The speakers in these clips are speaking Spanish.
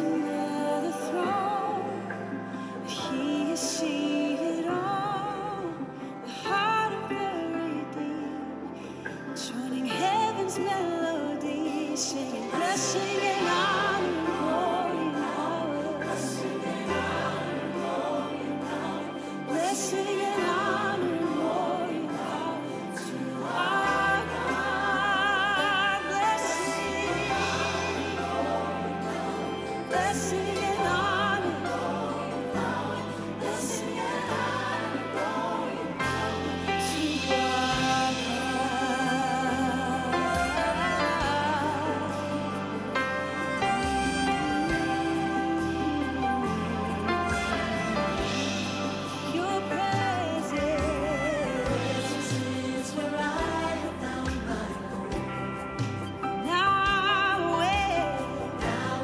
another throne. He is seated on the heart of the redeemed, joining heaven's melody, singing blessing and honor and glory and power. Blessing and honor and glory and power. Blessing and honor and glory and power to our God. Blessing and honor, blessing and honor, glory and power to our God. Your presence is where I have found my home. Now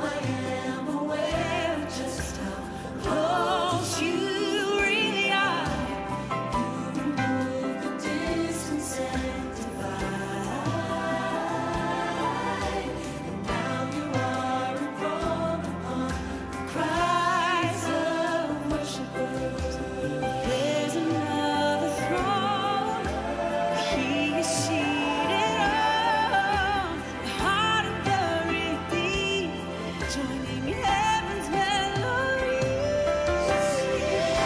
I am aware of just how close you really are. You remove the distance and divide, and now you are enthroned upon the cries of worshipers. There's another throne. He is seated on the heart of the redeemed, joining heaven's melody. Blessing and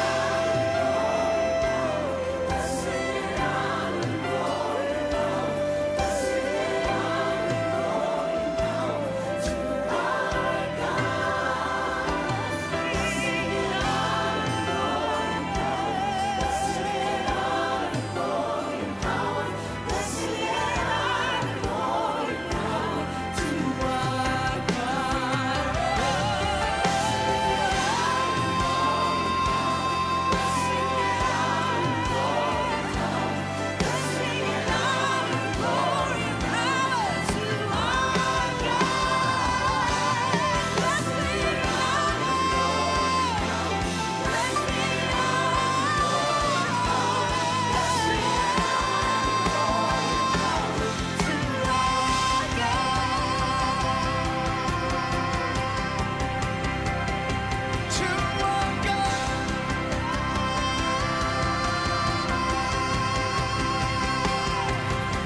honor and glory and power. Blessing and honor and glory and power to our God. Blessing and honor and glory and power. Blessing and honor and glory and power. Blessing and honor and glory and power to our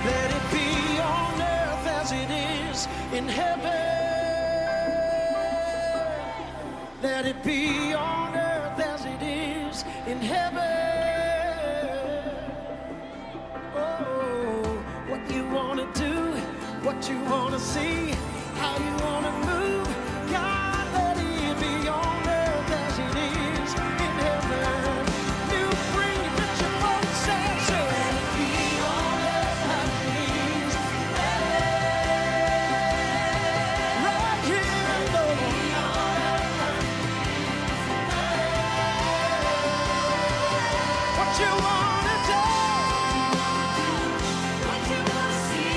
Let it be on earth as it is in heaven. Let it be on earth as it is in heaven. Oh, what you want to do, what you want to see, how you want to move. God, let it be on earth as it is in heaven. You bring it with your folks and say, let it be on earth as it is in heaven. Right here, Lord. What you want to do, What you wanna see,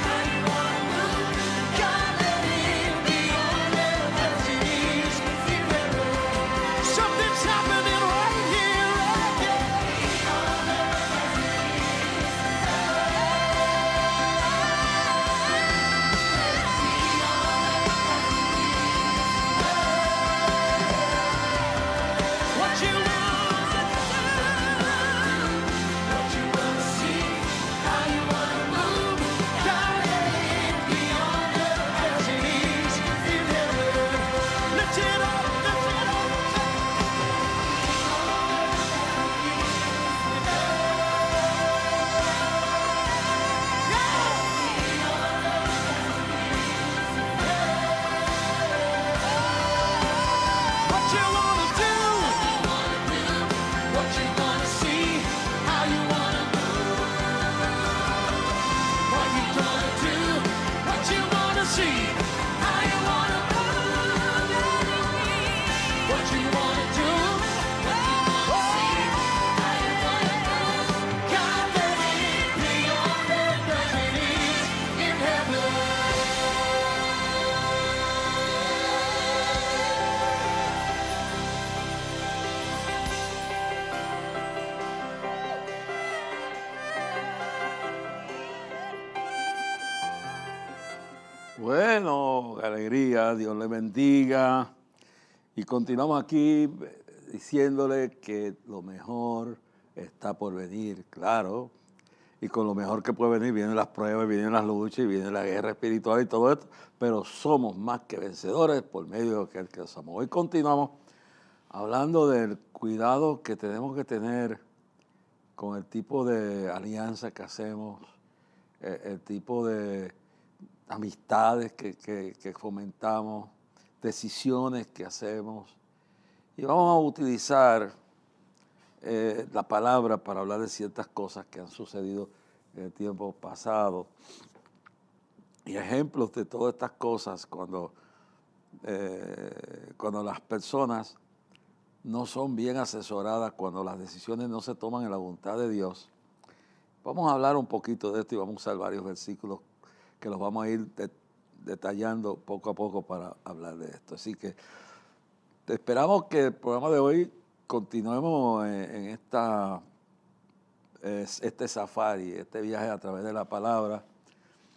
how you wanna move. God, let it be on earth as it is in heaven. Something's happening right here, right there. What you want to do, Bueno, qué alegría, Dios le bendiga. Y continuamos aquí diciéndole que lo mejor está por venir, claro. Y con lo mejor que puede venir vienen las pruebas, vienen las luchas, y viene la guerra espiritual y todo esto. Pero somos más que vencedores por medio de aquel que somos. Hoy continuamos hablando del cuidado que tenemos que tener con el tipo de alianza que hacemos, el tipo de amistades que fomentamos, decisiones que hacemos. Y vamos a utilizar la palabra para hablar de ciertas cosas que han sucedido en el tiempo pasado. Y ejemplos de todas estas cosas cuando las personas no son bien asesoradas, cuando las decisiones no se toman en la voluntad de Dios. Vamos a hablar un poquito de esto y vamos a usar varios versículos que los vamos a ir detallando poco a poco para hablar de esto. Así que esperamos que el programa de hoy continuemos en este safari, este viaje a través de la palabra.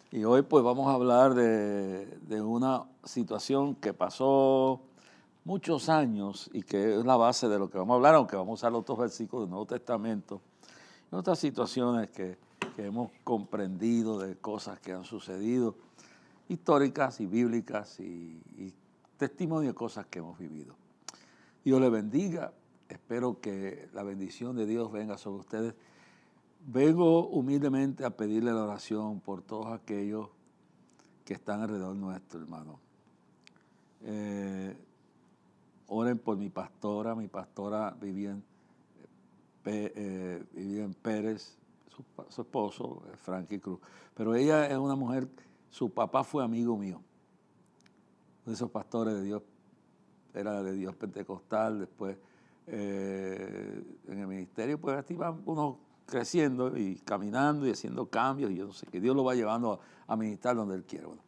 Y hoy pues vamos a hablar de una situación que pasó muchos años y que es la base de lo que vamos a hablar, aunque vamos a usar otros versículos del Nuevo Testamento, y otras situaciones que hemos comprendido de cosas que han sucedido, históricas y bíblicas y testimonio de cosas que hemos vivido. Dios les bendiga, espero que la bendición de Dios venga sobre ustedes. Vengo humildemente a pedirle la oración por todos aquellos que están alrededor nuestro, hermano. Oren por mi pastora Vivian Pérez, su esposo, Frankie Cruz. Pero ella es una mujer, su papá fue amigo mío, de esos pastores de Dios, era de Dios pentecostal. Después en el ministerio, pues así van uno creciendo y caminando y haciendo cambios, y yo no sé, que Dios lo va llevando a ministrar donde Él quiere. Bueno,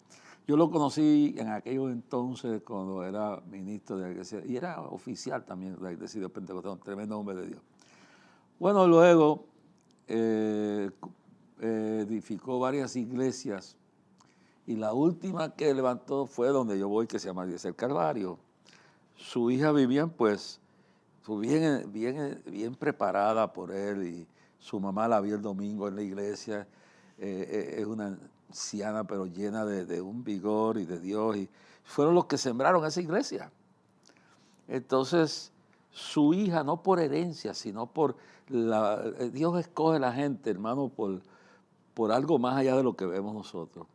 yo lo conocí en aquellos entonces cuando era ministro de la iglesia, y era oficial también de la iglesia de Dios pentecostal, un tremendo hombre de Dios. Bueno, luego edificó varias iglesias, y la última que levantó fue donde yo voy, que se llama Iglesia del Calvario. Su hija Vivian, pues, fue bien preparada por él, y su mamá la vio el domingo en la iglesia. Es una anciana, pero llena de un vigor y de Dios, y fueron los que sembraron esa iglesia. Entonces, su hija, no por herencia, sino Dios escoge a la gente, hermano, por algo más allá de lo que vemos nosotros.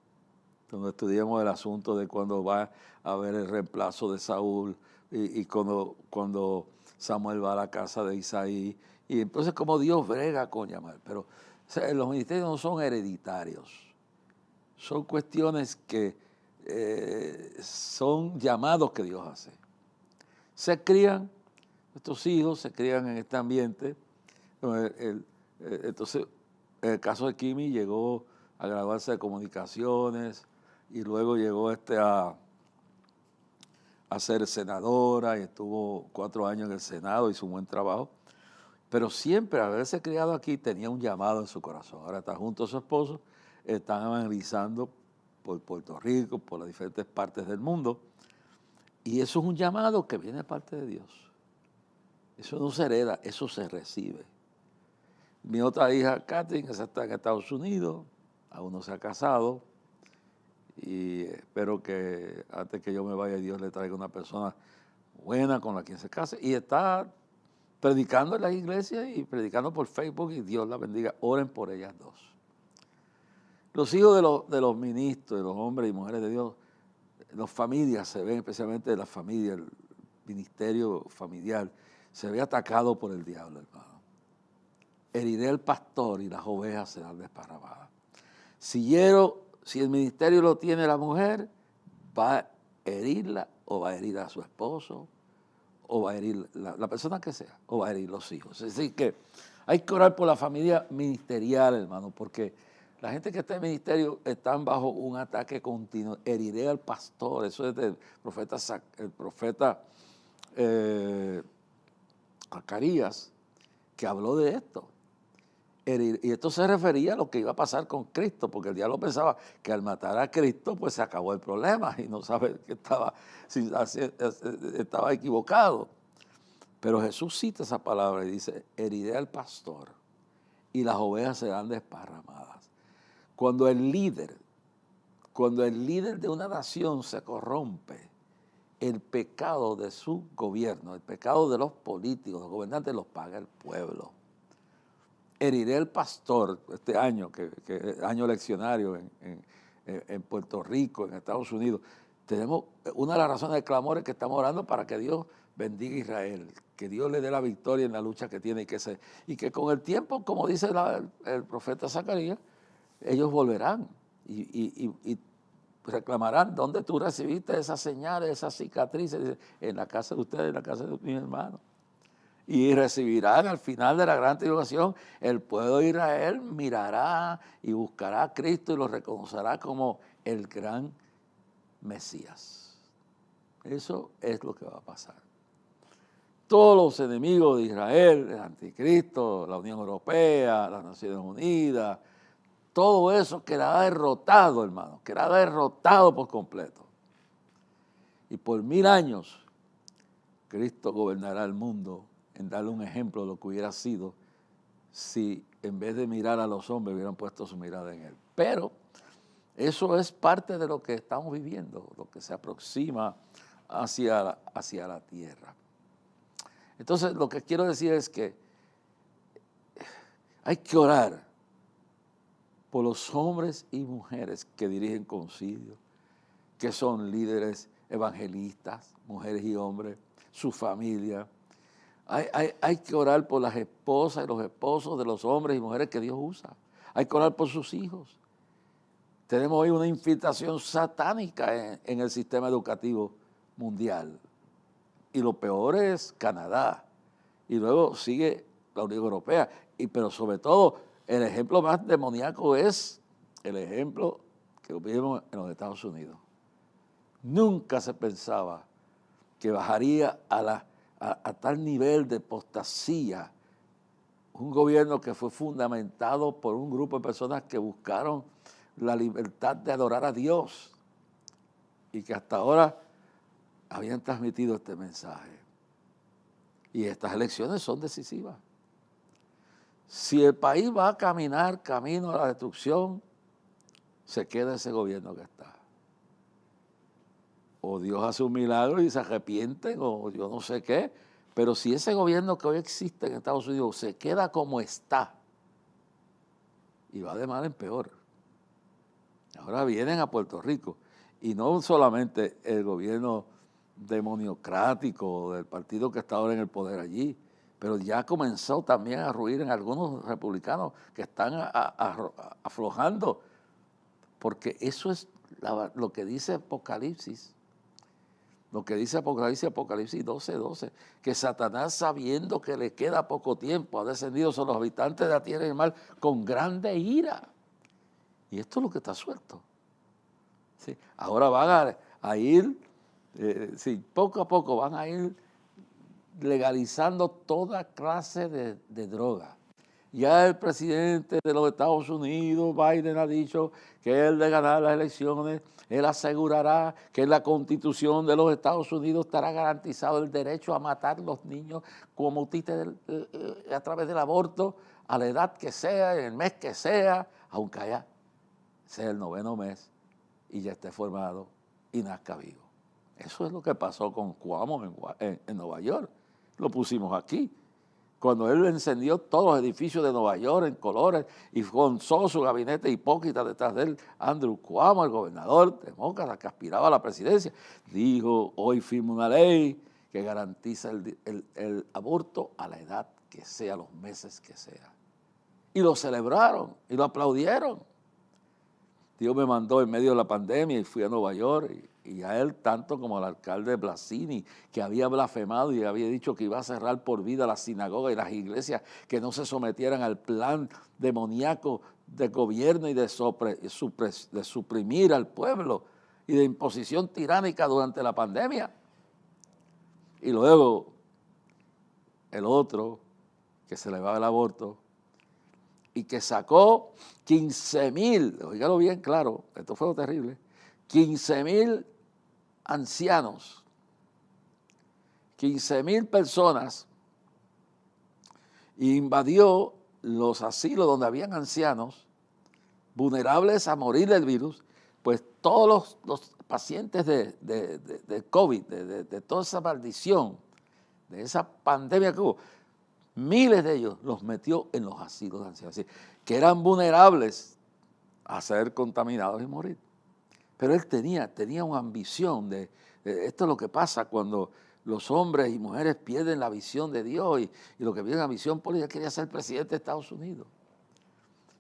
Cuando estudiamos el asunto de cuando va a haber el reemplazo de Saúl, y cuando Samuel va a la casa de Isaí, y entonces como Dios brega con llamar. Pero o sea, los ministerios no son hereditarios, son cuestiones que son llamados que Dios hace. Estos hijos se crían en este ambiente. Entonces, en el caso de Kimi, llegó a graduarse de comunicaciones, y luego llegó a ser senadora, y estuvo 4 años en el Senado, hizo un buen trabajo. Pero siempre, al haberse criado aquí, tenía un llamado en su corazón. Ahora está junto a su esposo, están evangelizando por Puerto Rico, por las diferentes partes del mundo. Y eso es un llamado que viene de parte de Dios. Eso no se hereda, eso se recibe. Mi otra hija, Catherine, esa está en Estados Unidos, aún no se ha casado. Y espero que antes que yo me vaya, Dios le traiga una persona buena con la quien se case. Y está predicando en las iglesias y predicando por Facebook, y Dios la bendiga. Oren por ellas dos. Los hijos de los ministros, de los hombres y mujeres de Dios, las familias se ven, especialmente de la familia, el ministerio familiar, se ve atacado por el diablo, hermano. Heriré al pastor y las ovejas serán desparramadas. Si el ministerio lo tiene la mujer, va a herirla, o va a herir a su esposo, o va a herir la persona que sea, o va a herir los hijos. Es decir, que hay que orar por la familia ministerial, hermano, porque la gente que está en el ministerio están bajo un ataque continuo. Heriré al pastor, eso es del profeta Zacarías, que habló de esto. Y esto se refería a lo que iba a pasar con Cristo, porque el diablo pensaba que al matar a Cristo, pues se acabó el problema y no sabe que estaba equivocado. Pero Jesús cita esa palabra y dice, heriré al pastor y las ovejas serán desparramadas. Cuando el líder de una nación se corrompe, el pecado de su gobierno, el pecado de los políticos, los gobernantes, los paga el pueblo. Heriré al pastor este año, que es año eleccionario en Puerto Rico, en Estados Unidos. Tenemos una de las razones de clamor es que estamos orando para que Dios bendiga a Israel, que Dios le dé la victoria en la lucha que tiene y que con el tiempo, como dice el profeta Zacarías, ellos volverán y reclamarán dónde tú recibiste esas señales, esas cicatrices. Dice, en la casa de ustedes, en la casa de mis hermanos. Y recibirán al final de la gran tribulación, el pueblo de Israel mirará y buscará a Cristo y lo reconocerá como el gran Mesías. Eso es lo que va a pasar. Todos los enemigos de Israel, el anticristo, la Unión Europea, las Naciones Unidas, todo eso quedará derrotado, hermano, quedará derrotado por completo. Y por 1000 años, Cristo gobernará el mundo en darle un ejemplo de lo que hubiera sido si en vez de mirar a los hombres hubieran puesto su mirada en Él. Pero eso es parte de lo que estamos viviendo, lo que se aproxima hacia la tierra. Entonces, lo que quiero decir es que hay que orar por los hombres y mujeres que dirigen concilios, que son líderes evangelistas, mujeres y hombres, su familia. Hay que orar por las esposas y los esposos de los hombres y mujeres que Dios usa. Hay que orar por sus hijos. Tenemos hoy una infiltración satánica en el sistema educativo mundial. Y lo peor es Canadá. Y luego sigue la Unión Europea. Pero sobre todo, el ejemplo más demoníaco es el ejemplo que vivimos en los Estados Unidos. Nunca se pensaba que bajaría a tal nivel de apostasía un gobierno que fue fundamentado por un grupo de personas que buscaron la libertad de adorar a Dios y que hasta ahora habían transmitido este mensaje. Y estas elecciones son decisivas. Si el país va a caminar camino a la destrucción, se queda ese gobierno que está. O Dios hace un milagro y se arrepienten, o yo no sé qué. Pero si ese gobierno que hoy existe en Estados Unidos se queda como está, y va de mal en peor. Ahora vienen a Puerto Rico, y no solamente el gobierno demoniocrático del partido que está ahora en el poder allí, pero ya comenzó también a ruir en algunos republicanos que están aflojando, porque eso es lo que dice Apocalipsis. Lo que dice Apocalipsis 12:12, que Satanás, sabiendo que le queda poco tiempo, ha descendido sobre los habitantes de la tierra y el mar con grande ira. Y esto es lo que está suelto. ¿Sí? Ahora van a ir, poco a poco van a ir legalizando toda clase de droga. Ya el presidente de los Estados Unidos, Biden, ha dicho que él de ganar las elecciones, él asegurará que en la Constitución de los Estados Unidos estará garantizado el derecho a matar a los niños como a través del aborto, a la edad que sea, en el mes que sea, aunque sea el 9º mes y ya esté formado y nazca vivo. Eso es lo que pasó con Cuomo en Nueva York. Lo pusimos aquí. Cuando él encendió todos los edificios de Nueva York en colores y con todo su gabinete hipócrita detrás de él, Andrew Cuomo, el gobernador demócrata que aspiraba a la presidencia, dijo, hoy firmo una ley que garantiza el aborto a la edad que sea, los meses que sea. Y lo celebraron y lo aplaudieron. Dios me mandó en medio de la pandemia y fui a Nueva York y a él, tanto como al alcalde Blasini, que había blasfemado y había dicho que iba a cerrar por vida las sinagogas y las iglesias, que no se sometieran al plan demoníaco de gobierno y de suprimir al pueblo y de imposición tiránica durante la pandemia. Y luego el otro, que celebraba el aborto, y que sacó 15,000, oígalo bien claro, esto fue lo terrible, 15,000 ancianos, 15,000 personas, e invadió los asilos donde habían ancianos vulnerables a morir del virus, pues todos los pacientes de COVID, de toda esa maldición, de esa pandemia que hubo, miles de ellos los metió en los asilos de ancianos, así, que eran vulnerables a ser contaminados y morir. Pero él tenía una ambición de esto es lo que pasa cuando los hombres y mujeres pierden la visión de Dios y lo que viene la visión política. Quería ser presidente de Estados Unidos,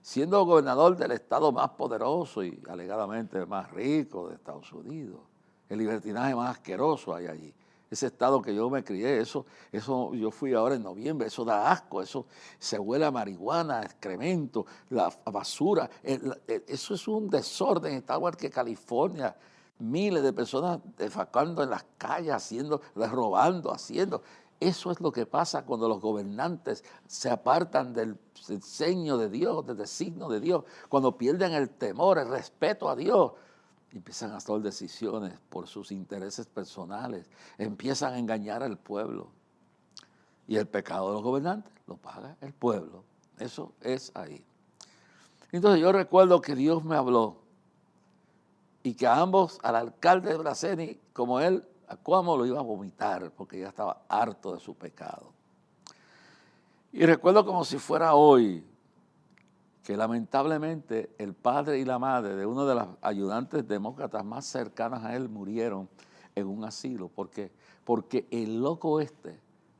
siendo gobernador del estado más poderoso y alegadamente el más rico de Estados Unidos. El libertinaje más asqueroso hay allí. Ese estado que yo me crié, eso yo fui ahora en noviembre, eso da asco, eso se huele a marihuana, excremento, la basura, eso es un desorden, está igual que California, miles de personas defecando en las calles, robando, haciendo. Eso es lo que pasa cuando los gobernantes se apartan del diseño de Dios, del designio de Dios, cuando pierden el temor, el respeto a Dios. Empiezan a tomar decisiones por sus intereses personales, empiezan a engañar al pueblo. Y el pecado de los gobernantes lo paga el pueblo. Eso es ahí. Entonces yo recuerdo que Dios me habló y que a ambos, al alcalde de Braceni, como él, a Cuamo lo iba a vomitar porque ya estaba harto de su pecado. Y recuerdo como si fuera hoy, que lamentablemente el padre y la madre de uno de los ayudantes demócratas más cercanos a él murieron en un asilo. ¿Por qué? Porque el loco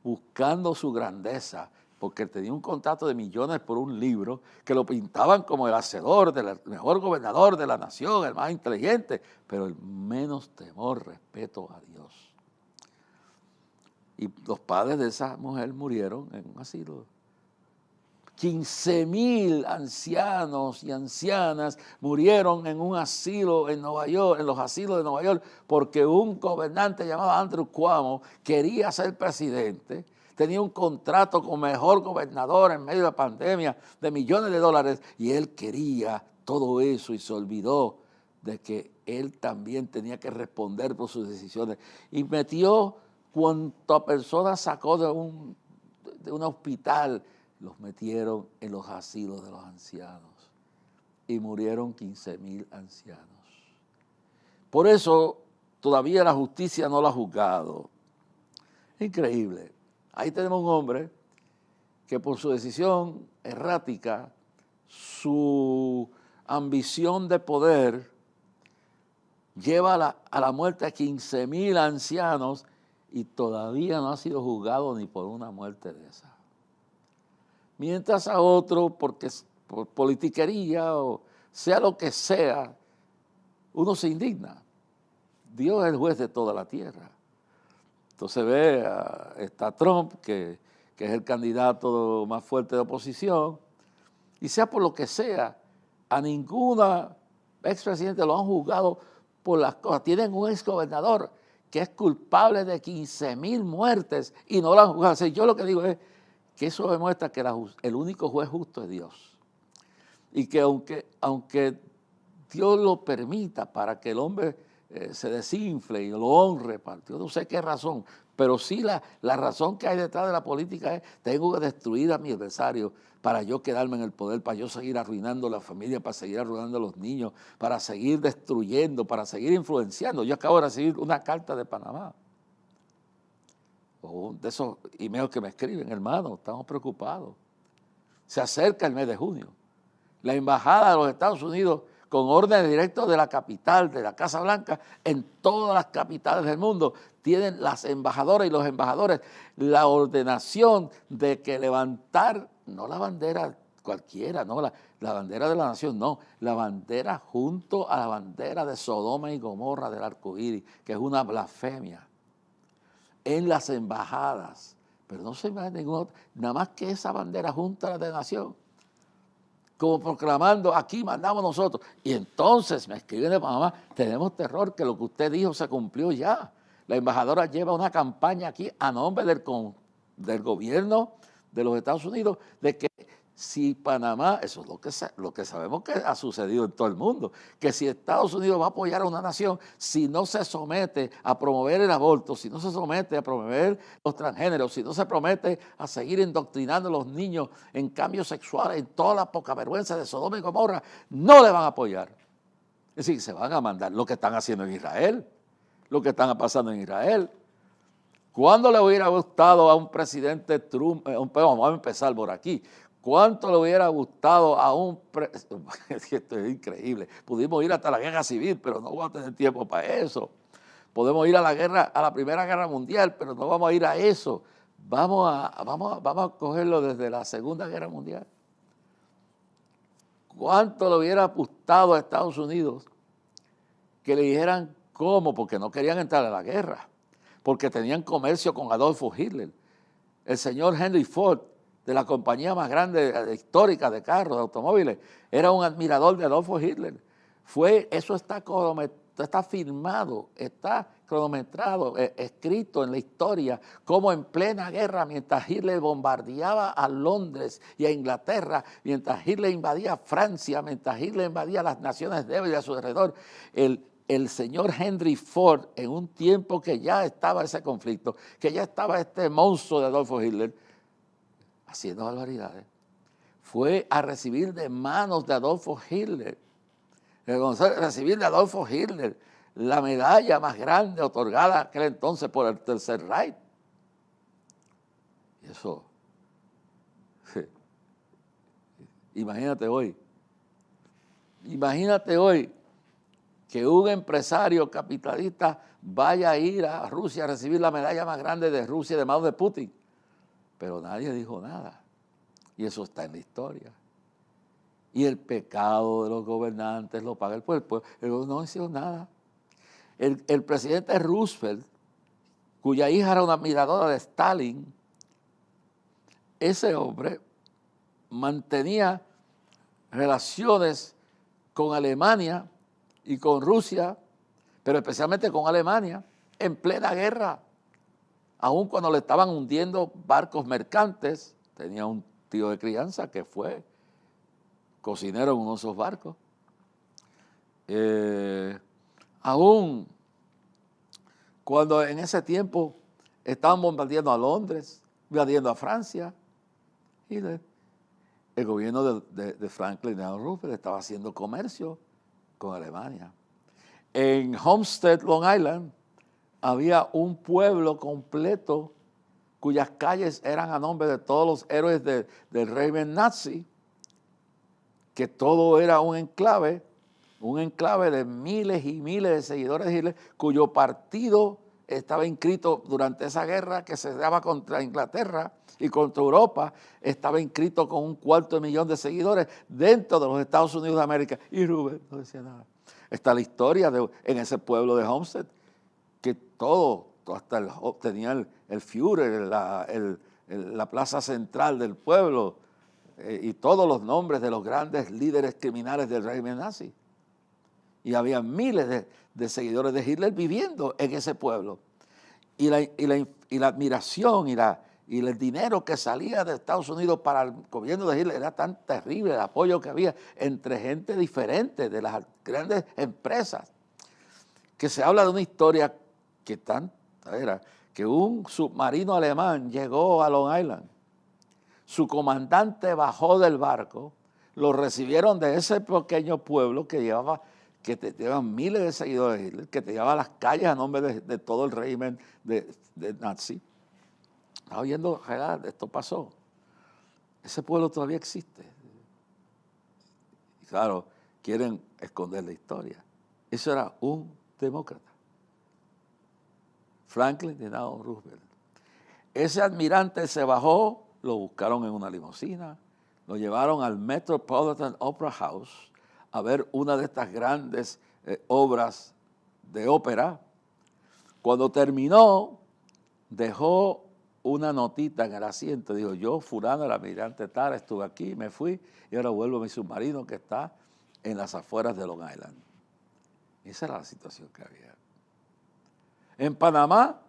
buscando su grandeza, porque tenía un contrato de millones por un libro, que lo pintaban como el hacedor, el mejor gobernador de la nación, el más inteligente, pero el menos temor, respeto a Dios. Y los padres de esa mujer murieron en un asilo. 15,000 ancianos y ancianas murieron en un asilo en Nueva York, en los asilos de Nueva York, porque un gobernante llamado Andrew Cuomo quería ser presidente, tenía un contrato como mejor gobernador en medio de la pandemia de millones de dólares y él quería todo eso y se olvidó de que él también tenía que responder por sus decisiones y metió cuanta persona sacó de un hospital. Los metieron en los asilos de los ancianos y murieron 15,000 ancianos. Por eso todavía la justicia no lo ha juzgado. Increíble. Ahí tenemos un hombre que por su decisión errática, su ambición de poder, lleva a la muerte a 15,000 ancianos y todavía no ha sido juzgado ni por una muerte de esa. Mientras a otro, porque por politiquería o sea lo que sea, uno se indigna. Dios es el juez de toda la tierra. Entonces está Trump, que es el candidato más fuerte de oposición, y sea por lo que sea, a ninguna expresidente lo han juzgado por las cosas. Tienen un exgobernador que es culpable de 15,000 muertes y no lo han juzgado. O sea, yo lo que digo es que eso demuestra que el único juez justo es Dios. Y que aunque Dios lo permita para que el hombre se desinfle y lo honre, yo no sé qué razón, pero sí la razón que hay detrás de la política es: tengo que destruir a mi adversario para yo quedarme en el poder, para yo seguir arruinando la familia, para seguir arruinando a los niños, para seguir destruyendo, para seguir influenciando. Yo acabo de recibir una carta de Panamá, o de esos emails que me escriben: hermano, estamos preocupados. Se acerca el mes de junio. La embajada de los Estados Unidos, con órdenes directos de la capital, de la Casa Blanca, en todas las capitales del mundo, tienen las embajadoras y los embajadores la ordenación de que levantar, no la bandera cualquiera, no la bandera de la nación, no, la bandera junto a la bandera de Sodoma y Gomorra del arco iris, que es una blasfemia, en las embajadas. Pero no se imagina ningún otro, nada más que esa bandera junto a la de la nación, como proclamando: aquí mandamos nosotros. Y entonces me escriben de Panamá: tenemos terror que lo que usted dijo se cumplió ya. La embajadora lleva una campaña aquí a nombre del gobierno de los Estados Unidos de que Si Panamá, eso es lo que sabemos que ha sucedido en todo el mundo, que si Estados Unidos va a apoyar a una nación, si no se somete a promover el aborto, si no se somete a promover los transgéneros, si no se promete a seguir indoctrinando a los niños en cambios sexuales, en toda la poca vergüenza de Sodoma y Gomorra, no le van a apoyar. Es decir, se van a mandar lo que están haciendo en Israel, lo que están pasando en Israel. ¿Cuándo le hubiera gustado a un presidente Trump? Vamos a empezar por aquí. ¿Cuánto le hubiera gustado a un esto es increíble? Pudimos ir hasta la guerra civil, pero no vamos a tener tiempo para eso. Podemos ir a la Primera Guerra Mundial, pero no vamos a ir a eso. Vamos a cogerlo desde la Segunda Guerra Mundial. ¿Cuánto le hubiera gustado a Estados Unidos que le dijeran cómo? Porque no querían entrar a la guerra, porque tenían comercio con Adolfo Hitler. El señor Henry Ford, de la compañía más grande histórica de carros, de automóviles, era un admirador de Adolfo Hitler. Eso está firmado, está cronometrado, escrito en la historia, como en plena guerra, mientras Hitler bombardeaba a Londres y a Inglaterra, mientras Hitler invadía Francia, mientras Hitler invadía las naciones débiles a su alrededor, el señor Henry Ford, en un tiempo que ya estaba ese conflicto, que ya estaba este monstruo de Adolfo Hitler, haciendo barbaridades, fue a recibir de manos de Adolfo Hitler, recibir de Adolfo Hitler la medalla más grande otorgada aquel entonces por el Tercer Reich. Y eso, imagínate hoy que un empresario capitalista vaya a ir a Rusia a recibir la medalla más grande de Rusia de manos de Putin. Pero nadie dijo nada. Y eso está en la historia. Y el pecado de los gobernantes lo paga el pueblo. El pueblo no hizo nada. El presidente Roosevelt, cuya hija era una admiradora de Stalin, ese hombre mantenía relaciones con Alemania y con Rusia, pero especialmente con Alemania, en plena guerra. Aun cuando le estaban hundiendo barcos mercantes, tenía un tío de crianza que fue cocinero en uno de esos barcos. Aún cuando en ese tiempo estaban bombardeando a Londres, bombardeando a Francia, y el gobierno de Franklin D. Roosevelt estaba haciendo comercio con Alemania. En Homestead, Long Island, había un pueblo completo cuyas calles eran a nombre de todos los héroes del régimen nazi, que todo era un enclave de miles y miles de seguidores de Hitler, cuyo partido estaba inscrito durante esa guerra que se daba contra Inglaterra y contra Europa, estaba inscrito con 250,000 de seguidores dentro de los Estados Unidos de América. Y Rubén no decía nada. Está la historia en ese pueblo de Homestead, que hasta tenía el Führer, la plaza central del pueblo, y todos los nombres de los grandes líderes criminales del régimen nazi. Y había miles de seguidores de Hitler viviendo en ese pueblo. Y la admiración y el dinero que salía de Estados Unidos para el gobierno de Hitler era tan terrible, el apoyo que había entre gente diferente de las grandes empresas, que se habla de una historia que tanta era, que un submarino alemán llegó a Long Island, su comandante bajó del barco, lo recibieron de ese pequeño pueblo que llevaban miles de seguidores de Hitler, que te llevaba las calles a nombre de todo el régimen de nazi. Estaba viendo, esto pasó. Ese pueblo todavía existe. Y claro, quieren esconder la historia. Eso era un demócrata. Franklin D. Roosevelt. Ese admirante se bajó, lo buscaron en una limusina, lo llevaron al Metropolitan Opera House a ver una de estas grandes obras de ópera. Cuando terminó, dejó una notita en el asiento, dijo: yo, fulano, el almirante tal, estuve aquí, me fui, y ahora vuelvo a mi submarino que está en las afueras de Long Island. Esa era la situación que había. En Panamá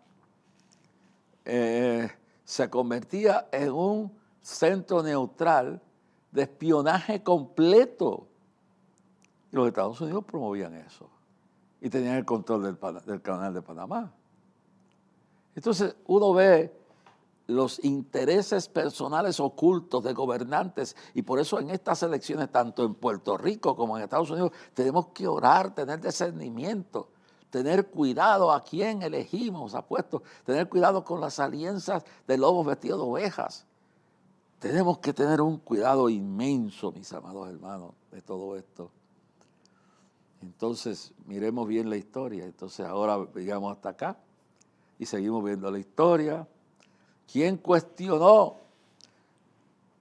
se convertía en un centro neutral de espionaje completo. Y los Estados Unidos promovían eso. Y tenían el control del canal de Panamá. Entonces uno ve los intereses personales ocultos de gobernantes, y por eso en estas elecciones, tanto en Puerto Rico como en Estados Unidos, tenemos que orar, tener discernimiento, tener cuidado a quién elegimos, apuestos, tener cuidado con las alianzas de lobos vestidos de ovejas. Tenemos que tener un cuidado inmenso, mis amados hermanos, de todo esto. Entonces, miremos bien la historia. Entonces, ahora llegamos hasta acá y seguimos viendo la historia. ¿Quién cuestionó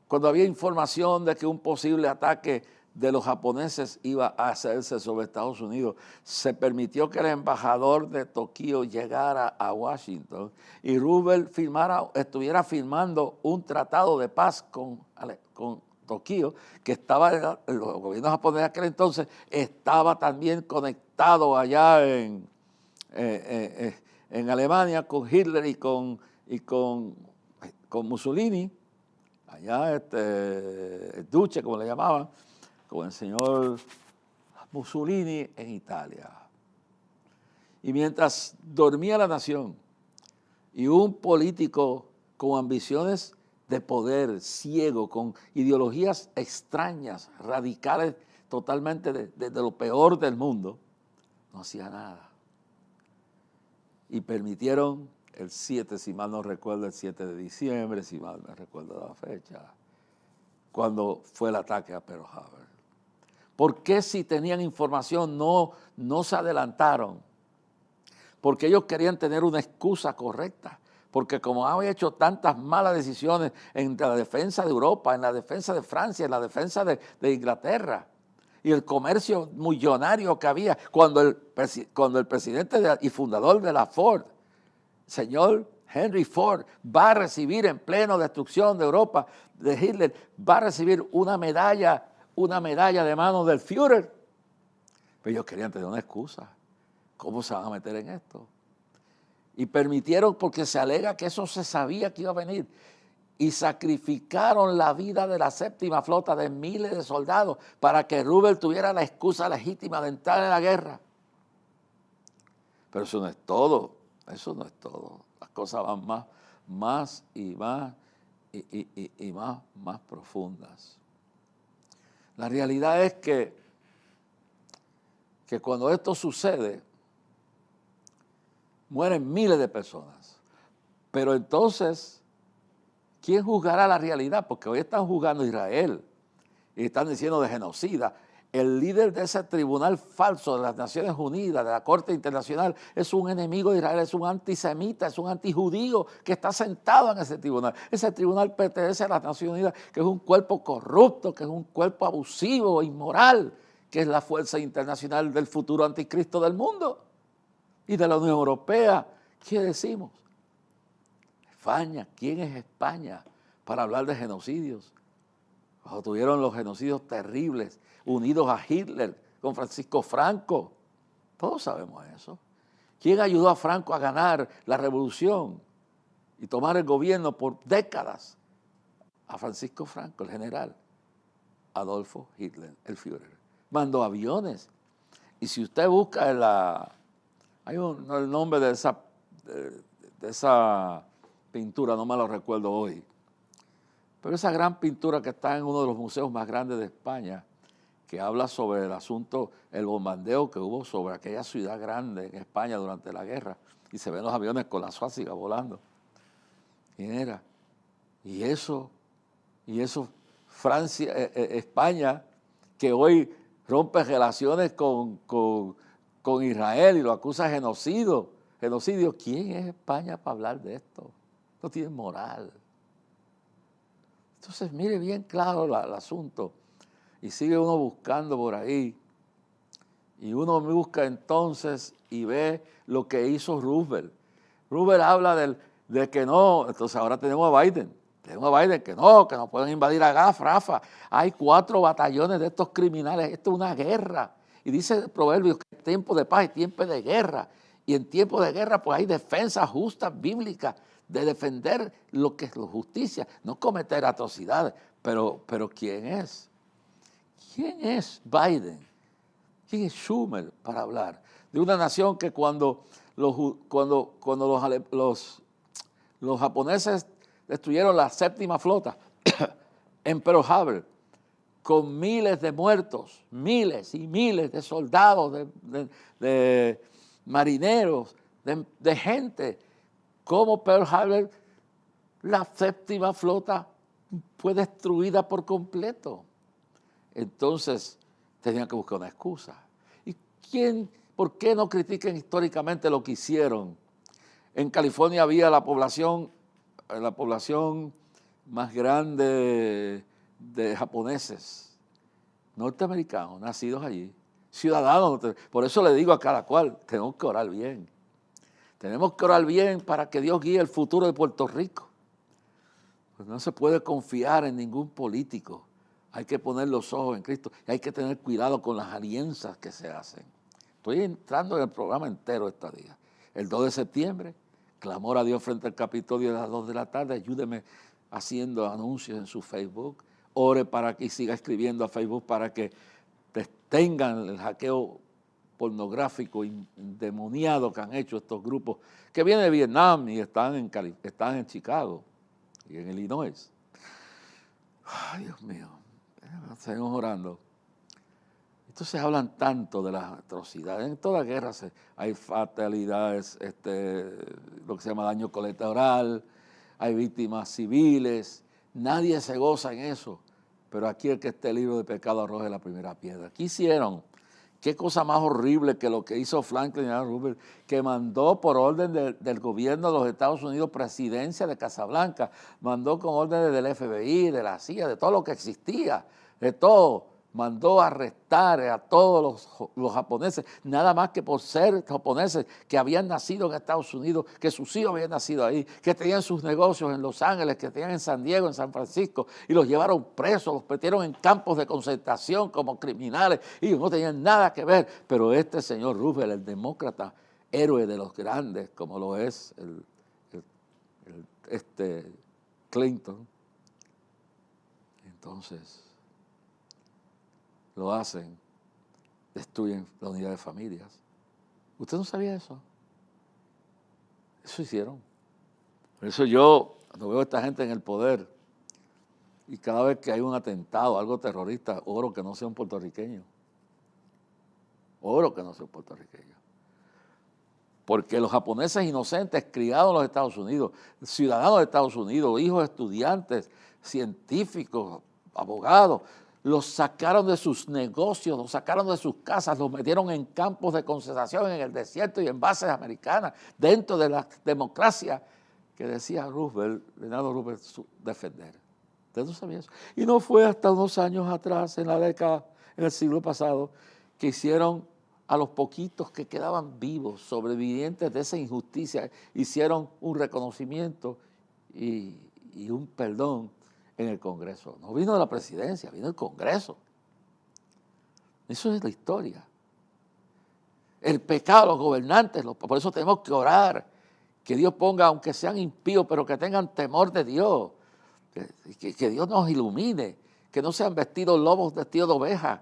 cuando había información de que un posible ataque de los japoneses iba a hacerse sobre Estados Unidos? Se permitió que el embajador de Tokio llegara a Washington y Roosevelt estuviera firmando un tratado de paz con Tokio, que estaba, el gobierno japonés de aquel entonces estaba también conectado allá en Alemania con Hitler y con Mussolini, allá el duce, como le llamaban, con el señor Mussolini en Italia. Y mientras dormía la nación y un político con ambiciones de poder, ciego, con ideologías extrañas, radicales, totalmente de lo peor del mundo, no hacía nada. Y permitieron el 7, si mal no recuerdo, el 7 de diciembre, si mal me recuerdo la fecha, cuando fue el ataque a Pearl Harbor. ¿Por qué si tenían información no se adelantaron? Porque ellos querían tener una excusa correcta. Porque como habían hecho tantas malas decisiones en la defensa de Europa, en la defensa de Francia, en la defensa de Inglaterra, y el comercio millonario que había, cuando el presidente y fundador de la Ford, señor Henry Ford, va a recibir en pleno destrucción de Europa, de Hitler, va a recibir una medalla de mano del Führer. Pero ellos querían tener una excusa. ¿Cómo se van a meter en esto? Y permitieron, porque se alega que eso se sabía que iba a venir, y sacrificaron la vida de la séptima flota de miles de soldados para que Roosevelt tuviera la excusa legítima de entrar en la guerra. Pero eso no es todo, Las cosas van más profundas. La realidad es que cuando esto sucede, mueren miles de personas. Pero entonces, ¿quién juzgará la realidad? Porque hoy están juzgando a Israel y están diciendo de genocida. El líder de ese tribunal falso de las Naciones Unidas, de la Corte Internacional, es un enemigo de Israel, es un antisemita, es un antijudío que está sentado en ese tribunal. Ese tribunal pertenece a las Naciones Unidas, que es un cuerpo corrupto, que es un cuerpo abusivo, inmoral, que es la fuerza internacional del futuro anticristo del mundo. Y de la Unión Europea, ¿qué decimos? España, ¿quién es España para hablar de genocidios? Cuando tuvieron los genocidios terribles, unidos a Hitler, con Francisco Franco, todos sabemos eso. ¿Quién ayudó a Franco a ganar la revolución y tomar el gobierno por décadas? A Francisco Franco, el general Adolfo Hitler, el Führer. Mandó aviones. Y si usted busca el nombre de esa pintura, no me lo recuerdo hoy, pero esa gran pintura que está en uno de los museos más grandes de España, que habla sobre el asunto, el bombardeo que hubo sobre aquella ciudad grande en España durante la guerra, y se ven los aviones con la suástica volando. ¿Quién era? Y eso, Francia, España, que hoy rompe relaciones con Israel y lo acusa de genocidio. ¿Quién es España para hablar de esto? No tiene moral. Entonces, mire bien claro el asunto. Y sigue uno buscando por ahí. Y uno busca entonces y ve lo que hizo Roosevelt. Roosevelt habla de que no. Entonces ahora tenemos a Biden. Tenemos a Biden que no pueden invadir a Rafah. Hay 4 batallones de estos criminales. Esto es una guerra. Y dice el proverbio que tiempo de paz y tiempo de guerra. Y en tiempo de guerra pues hay defensas justas bíblicas de defender lo que es la justicia, no cometer atrocidades. Pero ¿quién es? ¿Quién es Biden? ¿Quién es Schumer para hablar de una nación que cuando los japoneses destruyeron la séptima flota en Pearl Harbor, con miles de muertos, miles y miles de soldados, de marineros, de gente, como Pearl Harbor, la séptima flota fue destruida por completo? Entonces tenían que buscar una excusa. ¿Y por qué no critican históricamente lo que hicieron? En California había la población más grande de japoneses, norteamericanos, nacidos allí, ciudadanos. Por eso le digo a cada cual, tenemos que orar bien. Tenemos que orar bien para que Dios guíe el futuro de Puerto Rico. Pues no se puede confiar en ningún político. Hay que poner los ojos en Cristo y hay que tener cuidado con las alianzas que se hacen. Estoy entrando en el programa entero esta día. El 2 de septiembre, clamor a Dios frente al Capitolio a las 2 de la tarde. Ayúdeme haciendo anuncios en su Facebook. Ore para que siga escribiendo a Facebook para que detengan el hackeo pornográfico endemoniado que han hecho estos grupos que vienen de Vietnam y están en Chicago y en Illinois. Ay, Dios mío, seguimos orando. Entonces hablan tanto de las atrocidades. En toda guerra hay fatalidades, lo que se llama daño colateral, hay víctimas civiles. Nadie se goza en eso. Pero aquí el que esté libre de pecado arroje la primera piedra. ¿Qué hicieron? Qué cosa más horrible que lo que hizo Franklin D. Roosevelt, que mandó por orden del gobierno de los Estados Unidos, presidencia de Casablanca, mandó con órdenes del FBI, de la CIA, de todo lo que existía, de todo. Mandó arrestar a todos los japoneses, nada más que por ser japoneses que habían nacido en Estados Unidos, que sus hijos habían nacido ahí, que tenían sus negocios en Los Ángeles, que tenían en San Diego, en San Francisco, y los llevaron presos, los metieron en campos de concentración como criminales, y ellos no tenían nada que ver. Pero este señor Roosevelt, el demócrata, héroe de los grandes, como lo es Clinton, entonces lo hacen, destruyen la unidad de familias. ¿Usted no sabía eso? Eso hicieron. Por eso yo, cuando veo a esta gente en el poder, y cada vez que hay un atentado, algo terrorista, oro que no sea un puertorriqueño. Oro que no sea un puertorriqueño. Porque los japoneses inocentes, criados en los Estados Unidos, ciudadanos de Estados Unidos, hijos de estudiantes, científicos, abogados, los sacaron de sus negocios, los sacaron de sus casas, los metieron en campos de concentración en el desierto y en bases americanas, dentro de la democracia que decía Leonardo Roosevelt defender. ¿Usted no sabía eso? Y no fue hasta unos años atrás, en el siglo pasado, que hicieron a los poquitos que quedaban vivos, sobrevivientes de esa injusticia, hicieron un reconocimiento y un perdón en el Congreso. No vino de la presidencia, vino del Congreso. Eso es la historia. El pecado, los gobernantes, por eso tenemos que orar, que Dios ponga, aunque sean impíos, pero que tengan temor de Dios, que Dios nos ilumine, que no sean vestidos lobos vestidos de ovejas,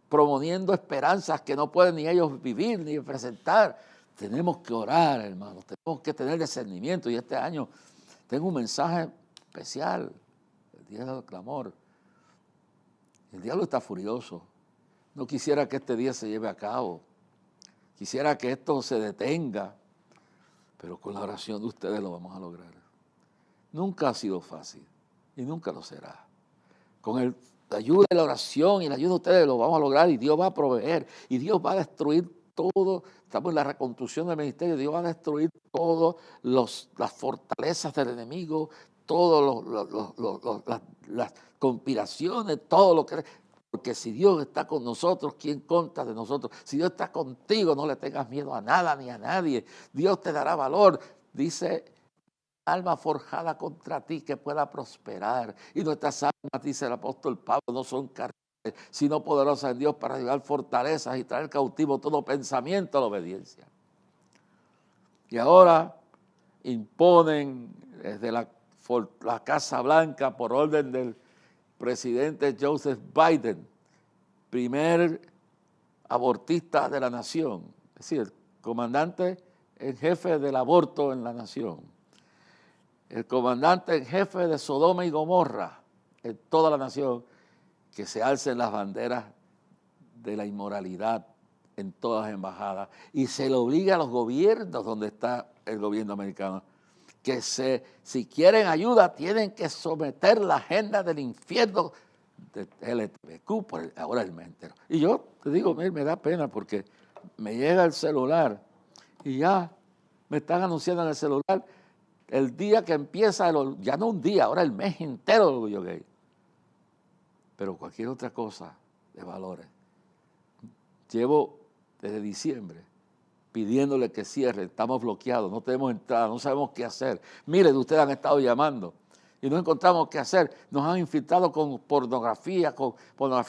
promoviendo esperanzas que no pueden ni ellos vivir ni presentar. Tenemos que orar, hermanos, tenemos que tener discernimiento. Y este año tengo un mensaje especial, el día del clamor. El diablo está furioso. No quisiera que este día se lleve a cabo. Quisiera que esto se detenga. Pero con la oración de ustedes lo vamos a lograr. Nunca ha sido fácil y nunca lo será. Con la ayuda de la oración y la ayuda de ustedes lo vamos a lograr, y Dios va a proveer y Dios va a destruir todo. Estamos en la reconstrucción del ministerio. Dios va a destruir todas las fortalezas del enemigo, todas las conspiraciones, todo lo que... Porque si Dios está con nosotros, ¿quién contra de nosotros? Si Dios está contigo, no le tengas miedo a nada ni a nadie. Dios te dará valor. Dice, alma forjada contra ti que pueda prosperar. Y nuestras almas, dice el apóstol Pablo, no son carnales, sino poderosas en Dios para llevar fortalezas y traer cautivo todo pensamiento a la obediencia. Y ahora imponen desde la Casa Blanca por orden del presidente Joseph Biden, primer abortista de la nación, es decir, el comandante en jefe del aborto en la nación, el comandante en jefe de Sodoma y Gomorra en toda la nación, que se alcen las banderas de la inmoralidad en todas las embajadas y se le obliga a los gobiernos donde está el gobierno americano que si quieren ayuda tienen que someter la agenda del infierno de LGTBQ, ahora el me entero. Y yo te digo, me da pena porque me llega el celular y ya me están anunciando en el celular el día que empieza, ya no un día, ahora el mes entero del orgullo gay. Pero cualquier otra cosa de valores. Llevo desde diciembre pidiéndole que cierre, estamos bloqueados, no tenemos entrada, no sabemos qué hacer. Miren, ustedes han estado llamando y no encontramos qué hacer. Nos han infiltrado con pornografía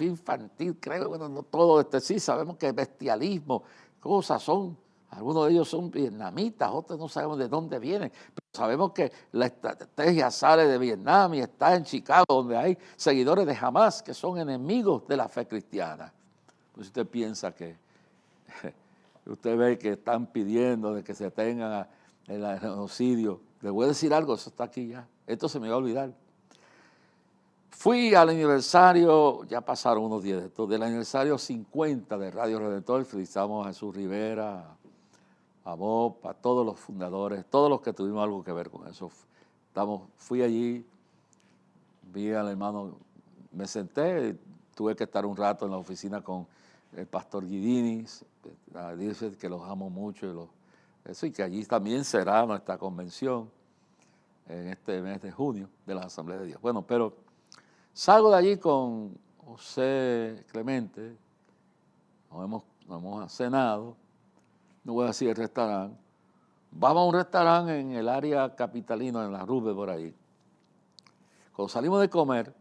infantil, creo, bueno, no todo, sí, sabemos que es bestialismo, cosas son, algunos de ellos son vietnamitas, otros no sabemos de dónde vienen, pero sabemos que la estrategia sale de Vietnam y está en Chicago, donde hay seguidores de Hamas que son enemigos de la fe cristiana. Pues usted piensa que usted ve que están pidiendo de que se tenga el genocidio. Le voy a decir algo, eso está aquí ya. Esto se me va a olvidar. Fui al aniversario, ya pasaron unos días de esto, del aniversario 50 de Radio Redentor. Felicitamos a Jesús Rivera, a Bob, a todos los fundadores, todos los que tuvimos algo que ver con eso. Fui allí, vi al hermano, me senté, tuve que estar un rato en la oficina con el pastor Guidinis, dice que los amo mucho y que allí también será nuestra convención en este mes de junio de la Asamblea de Dios. Bueno, pero salgo de allí con José Clemente, nos hemos cenado, no voy a decir el restaurante, vamos a un restaurante en el área capitalino, en la Rube por ahí. Cuando salimos de comer,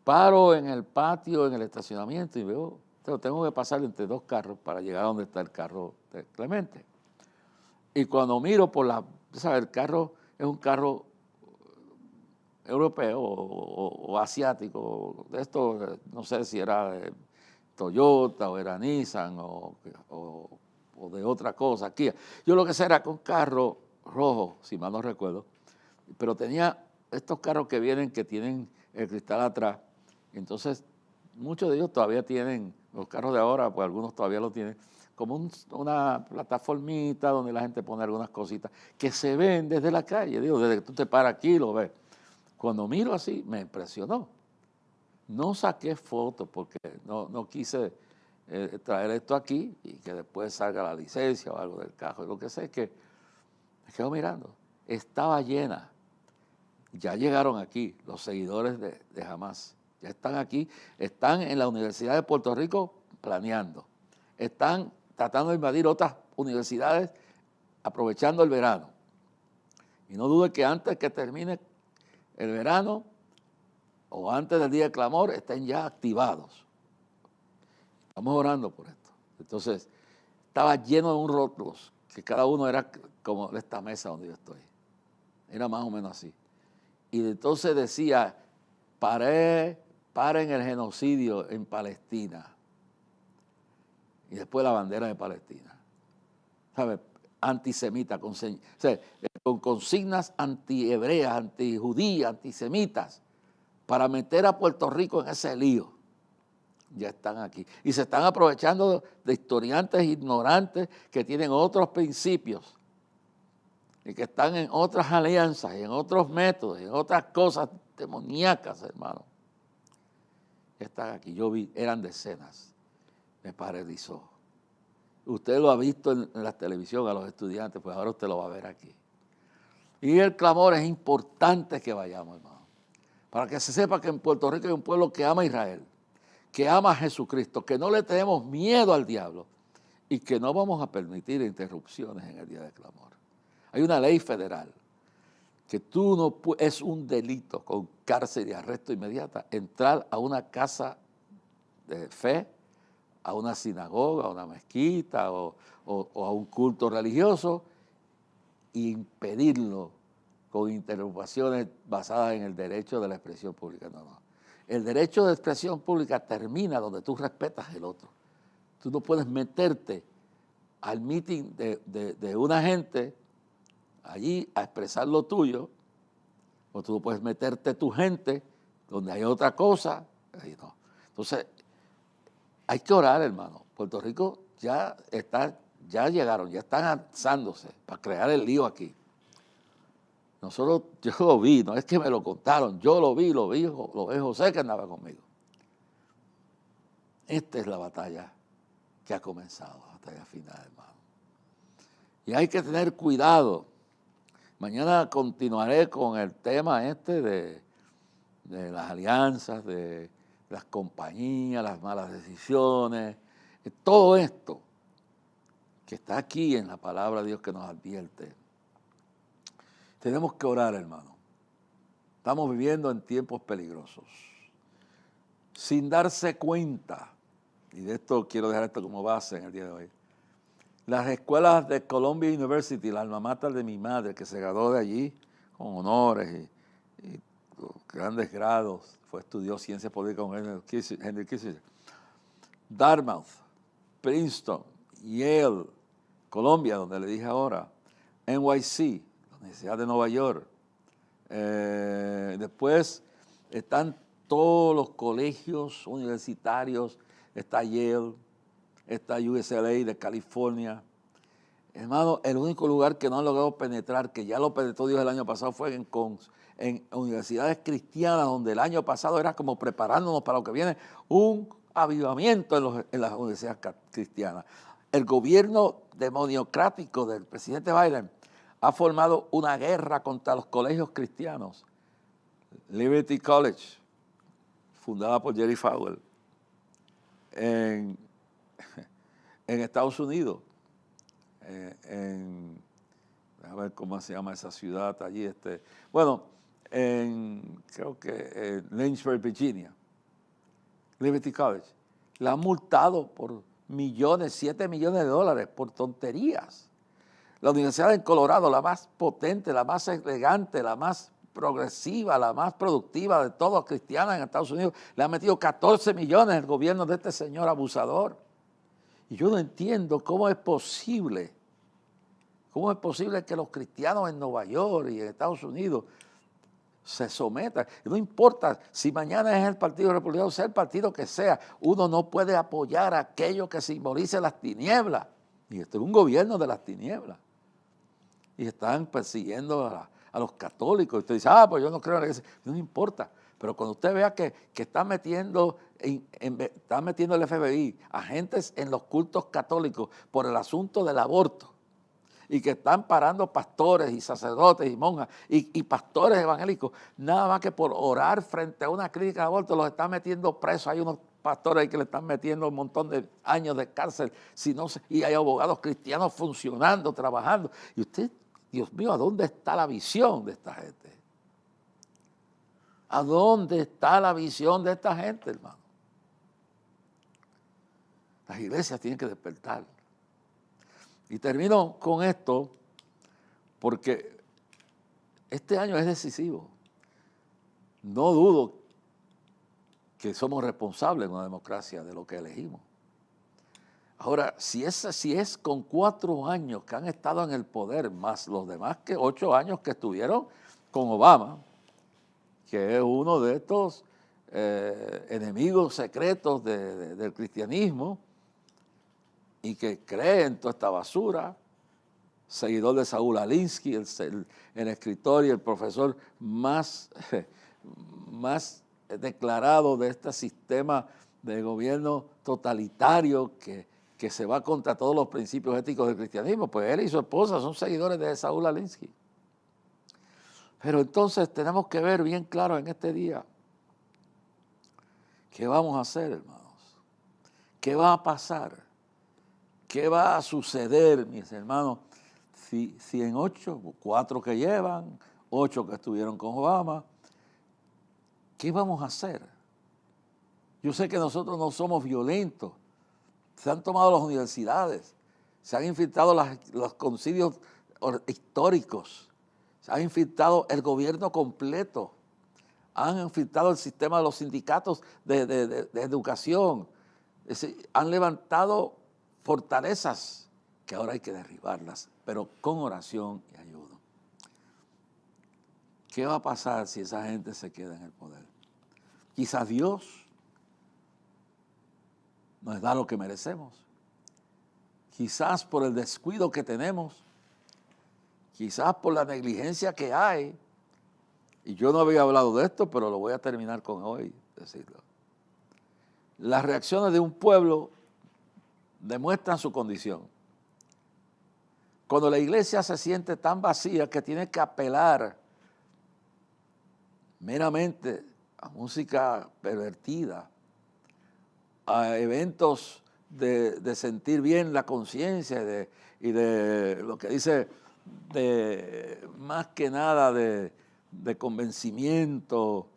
paro en el patio, en el estacionamiento y veo, tengo que pasar entre dos carros para llegar a donde está el carro de Clemente. Y cuando miro ¿sabes? El carro es un carro europeo o asiático, de esto no sé si era de Toyota o era Nissan o de otra cosa, Kia. Yo lo que sé era que un carro rojo, si mal no recuerdo, pero tenía estos carros que tienen el cristal atrás, entonces muchos de ellos todavía tienen, los carros de ahora, pues algunos todavía lo tienen, como una plataformita donde la gente pone algunas cositas que se ven desde la calle, desde que tú te paras aquí lo ves. Cuando miro así, me impresionó. No saqué fotos porque no quise traer esto aquí y que después salga la licencia o algo del carro. Lo que sé es que me quedo mirando. Estaba llena. Ya llegaron aquí los seguidores de Hamas. Ya están aquí, están en la Universidad de Puerto Rico planeando. Están tratando de invadir otras universidades aprovechando el verano. Y no dude que antes que termine el verano o antes del día del clamor estén ya activados. Estamos orando por esto. Entonces, estaba lleno de un rótulos, que cada uno era como esta mesa donde yo estoy. Era más o menos así. Y entonces decía, paren el genocidio en Palestina. Y después la bandera de Palestina. ¿Sabes? Antisemita, con consignas antihebreas, antijudías, antisemitas, para meter a Puerto Rico en ese lío. Ya están aquí. Y se están aprovechando de historiantes ignorantes que tienen otros principios y que están en otras alianzas, y en otros métodos, y en otras cosas demoníacas, hermano. Están aquí. Yo vi, eran decenas. Me paralizó. Usted lo ha visto en la televisión a los estudiantes, pues ahora usted lo va a ver aquí. Y el clamor es importante que vayamos, hermano. Para que se sepa que en Puerto Rico hay un pueblo que ama a Israel, que ama a Jesucristo, que no le tenemos miedo al diablo y que no vamos a permitir interrupciones en el día del clamor. Hay una ley federal que es un delito con cárcel y arresto inmediata entrar a una casa de fe, a una sinagoga, a una mezquita o a un culto religioso e impedirlo con interrupciones basadas en el derecho de la expresión pública. No, no. El derecho de expresión pública termina donde tú respetas el otro. Tú no puedes meterte al meeting de una gente allí a expresar lo tuyo, o tú no puedes meterte tu gente donde hay otra cosa. Ahí no. Entonces, hay que orar, hermano. Puerto Rico ya llegaron, ya están alzándose para crear el lío aquí. Yo lo vi, no es que me lo contaron, yo lo vi José que andaba conmigo. Esta es la batalla que ha comenzado, la batalla final, hermano. Y hay que tener cuidado. Mañana continuaré con el tema de las alianzas, de las compañías, las malas decisiones, todo esto que está aquí en la palabra de Dios que nos advierte. Tenemos que orar, hermano. Estamos viviendo en tiempos peligrosos. Sin darse cuenta, y de esto quiero dejar esto como base en el día de hoy, las escuelas de Columbia University, la alma mater de mi madre, que se graduó de allí con honores y grandes grados, estudió ciencias políticas con Henry Kissinger, Dartmouth, Princeton, Yale, Columbia, donde le dije ahora, NYC, la Universidad de Nueva York. Después están todos los colegios universitarios, está Yale, está UCLA de California. Hermano, el único lugar que no han logrado penetrar, que ya lo penetró Dios el año pasado, fue en universidades cristianas, donde el año pasado era como preparándonos para lo que viene, un avivamiento en las universidades cristianas. El gobierno demoniocrático del presidente Biden ha formado una guerra contra los colegios cristianos. Liberty College, fundada por Jerry Falwell, en Estados Unidos, a ver cómo se llama esa ciudad allí, creo que Lynchburg, Virginia, Liberty College, la han multado por millones, 7 millones de dólares por tonterías. La Universidad de Colorado, la más potente, la más elegante, la más progresiva, la más productiva de todas cristianas en Estados Unidos, le ha metido 14 millones el gobierno de este señor abusador. Y yo no entiendo cómo es posible que los cristianos en Nueva York y en Estados Unidos se sometan. No importa si mañana es el Partido Republicano, sea el partido que sea, uno no puede apoyar aquello que simbolice las tinieblas. Y esto es un gobierno de las tinieblas. Y están persiguiendo a los católicos. Y usted dice, pues yo no creo en la iglesia. No importa. Pero cuando usted vea que está metiendo el FBI agentes en los cultos católicos por el asunto del aborto, y que están parando pastores y sacerdotes y monjas y pastores evangélicos, nada más que por orar frente a una clínica de aborto, los están metiendo presos. Hay unos pastores ahí que le están metiendo un montón de años de cárcel, y hay abogados cristianos funcionando, trabajando. Y usted, Dios mío, ¿a dónde está la visión de esta gente? ¿A dónde está la visión de esta gente, hermano? Las iglesias tienen que despertar. Y termino con esto porque este año es decisivo. No dudo que somos responsables en una democracia de lo que elegimos. Ahora, si es con 4 años que han estado en el poder, más los demás 8 años que estuvieron con Obama, que es uno de estos enemigos secretos del cristianismo, y que cree en toda esta basura, seguidor de Saúl Alinsky, el escritor y el profesor más declarado de este sistema de gobierno totalitario que se va contra todos los principios éticos del cristianismo. Pues él y su esposa son seguidores de Saúl Alinsky. Pero entonces tenemos que ver bien claro en este día qué vamos a hacer, hermanos. ¿Qué va a pasar? ¿Qué va a suceder, mis hermanos, si en 4 que llevan, 8 que estuvieron con Obama, qué vamos a hacer? Yo sé que nosotros no somos violentos. Se han tomado las universidades, se han infiltrado los concilios históricos. Se ha infiltrado el gobierno completo. Han infiltrado el sistema de los sindicatos de educación. Es decir, han levantado fortalezas que ahora hay que derribarlas, pero con oración y ayuda. ¿Qué va a pasar si esa gente se queda en el poder? Quizás Dios nos da lo que merecemos. Quizás por el descuido que tenemos, quizás por la negligencia que hay. Y yo no había hablado de esto, pero lo voy a terminar con hoy, decirlo. Las reacciones de un pueblo demuestran su condición. Cuando la iglesia se siente tan vacía que tiene que apelar meramente a música pervertida, a eventos de sentir bien la conciencia y de lo que dice, más que nada de convencimiento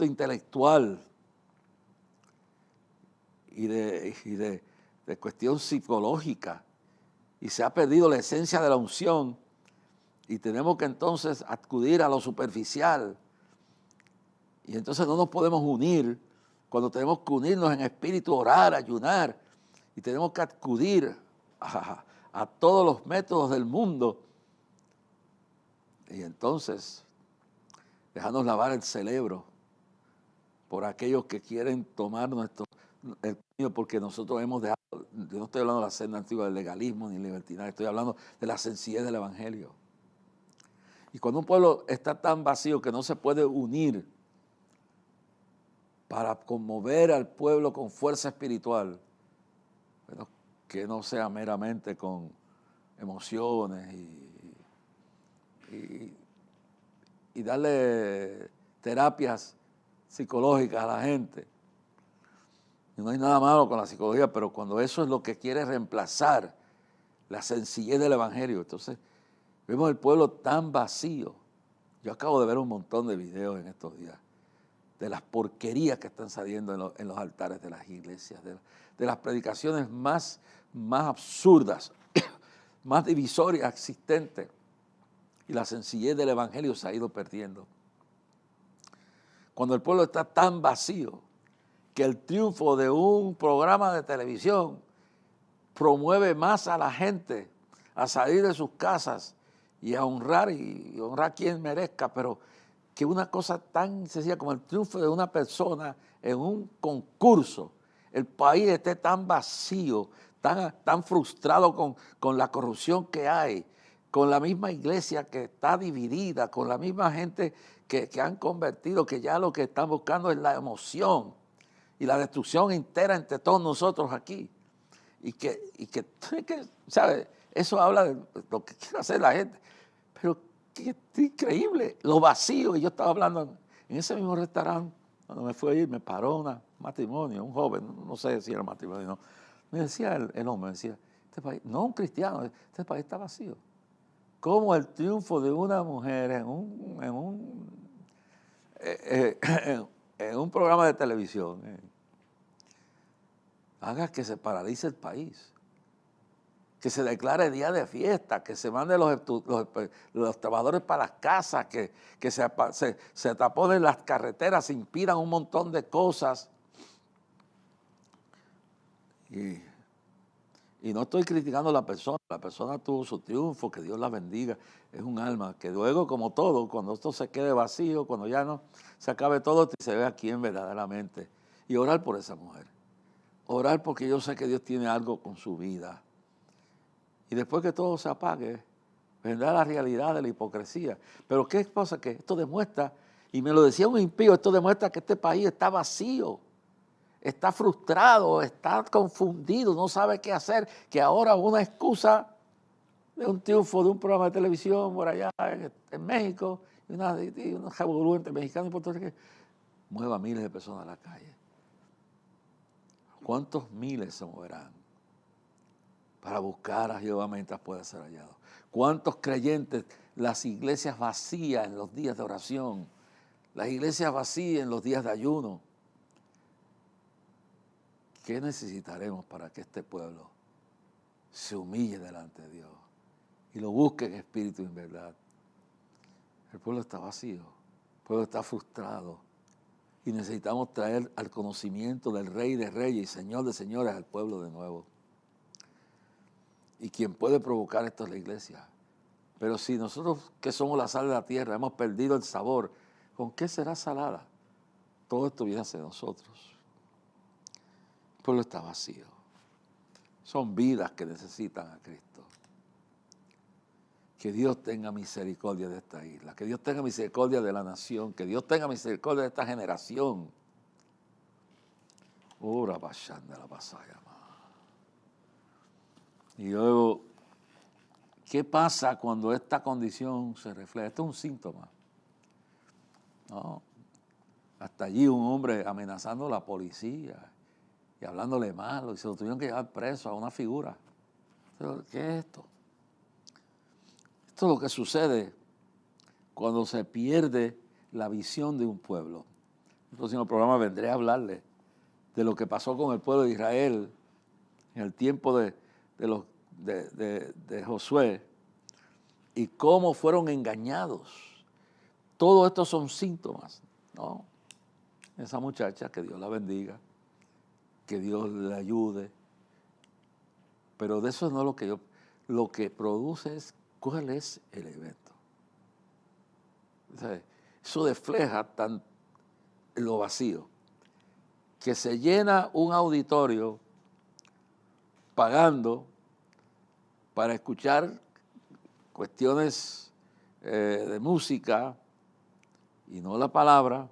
intelectual y de cuestión psicológica, y se ha perdido la esencia de la unción, y tenemos que entonces acudir a lo superficial, y entonces no nos podemos unir cuando tenemos que unirnos en espíritu, orar, ayunar, y tenemos que acudir a todos los métodos del mundo, y entonces dejarnos lavar el cerebro por aquellos que quieren tomar el camino, porque nosotros hemos dejado. Yo no estoy hablando de la senda antigua del legalismo ni libertinaje, estoy hablando de la sencillez del evangelio. Y cuando un pueblo está tan vacío que no se puede unir para conmover al pueblo con fuerza espiritual, bueno, que no sea meramente con emociones y darle terapias psicológicas a la gente. Y no hay nada malo con la psicología, pero cuando eso es lo que quiere reemplazar la sencillez del evangelio, entonces vemos el pueblo tan vacío. Yo acabo de ver un montón de videos en estos días de las porquerías que están saliendo en los altares de las iglesias, de las predicaciones más absurdas, más divisorias existentes, y la sencillez del evangelio se ha ido perdiendo. Cuando el pueblo está tan vacío que el triunfo de un programa de televisión promueve más a la gente a salir de sus casas y a honrar a quien merezca, pero que una cosa tan sencilla como el triunfo de una persona en un concurso, el país esté tan vacío, tan frustrado con la corrupción que hay, con la misma iglesia que está dividida, con la misma gente que han convertido, que ya lo que están buscando es la emoción y la destrucción entera entre todos nosotros aquí. Y que ¿sabe? Eso habla de lo que quiere hacer la gente. Pero qué increíble, lo vacío. Y yo estaba hablando en ese mismo restaurante, cuando me fui a ir, me paró un matrimonio, un joven, no sé si era matrimonio, no. Me decía el hombre, me decía, este país, no un cristiano, este país está vacío. Como el triunfo de una mujer en un programa de televisión haga que se paralice el país, que se declare día de fiesta, que se manden los trabajadores para las casas, que se taponen las carreteras, se impidan un montón de cosas. Y no estoy criticando a la persona tuvo su triunfo, que Dios la bendiga, es un alma, que luego, como todo, cuando esto se quede vacío, cuando ya no se acabe todo, se ve a quién verdaderamente. Y orar por esa mujer, orar porque yo sé que Dios tiene algo con su vida. Y después que todo se apague, vendrá la realidad de la hipocresía. Pero ¿qué pasa? Que esto demuestra, y me lo decía un impío, esto demuestra que este país está vacío. Está frustrado, está confundido, no sabe qué hacer, que ahora una excusa de un triunfo de un programa de televisión por allá en México, y una revolución entre mexicanos y puertorriqueños, mueva a miles de personas a la calle. ¿Cuántos miles se moverán para buscar a Jehová mientras pueda ser hallado? ¿Cuántos creyentes, las iglesias vacías en los días de oración, las iglesias vacías en los días de ayuno? ¿Qué necesitaremos para que este pueblo se humille delante de Dios y lo busque en espíritu y en verdad. El pueblo está vacío, el pueblo está frustrado y necesitamos traer al conocimiento del Rey de Reyes y Señor de Señores al pueblo de nuevo. Y quien puede provocar esto es la iglesia. Pero si nosotros que somos la sal de la tierra hemos perdido el sabor, ¿con qué será salada? Todo esto viene hacia nosotros. El pueblo está vacío. Son vidas que necesitan a Cristo. Que Dios tenga misericordia de esta isla, que Dios tenga misericordia de la nación, que Dios tenga misericordia de esta generación. Ora bashanda la pasaya. Y luego, ¿qué pasa cuando esta condición se refleja? Esto es un síntoma. ¿No? Hasta allí un hombre amenazando a la policía y hablándole malo, y se lo tuvieron que llevar preso a una figura. ¿Qué es esto? Esto es lo que sucede cuando se pierde la visión de un pueblo. En el próximo programa vendré a hablarle de lo que pasó con el pueblo de Israel en el tiempo de Josué y cómo fueron engañados. Todo esto son síntomas, ¿no? Esa muchacha, que Dios la bendiga, que Dios le ayude. Pero de eso no es lo que yo... Lo que produce es cuál es el evento. O sea, eso refleja tan lo vacío, que se llena un auditorio pagando para escuchar cuestiones de música y no la palabra.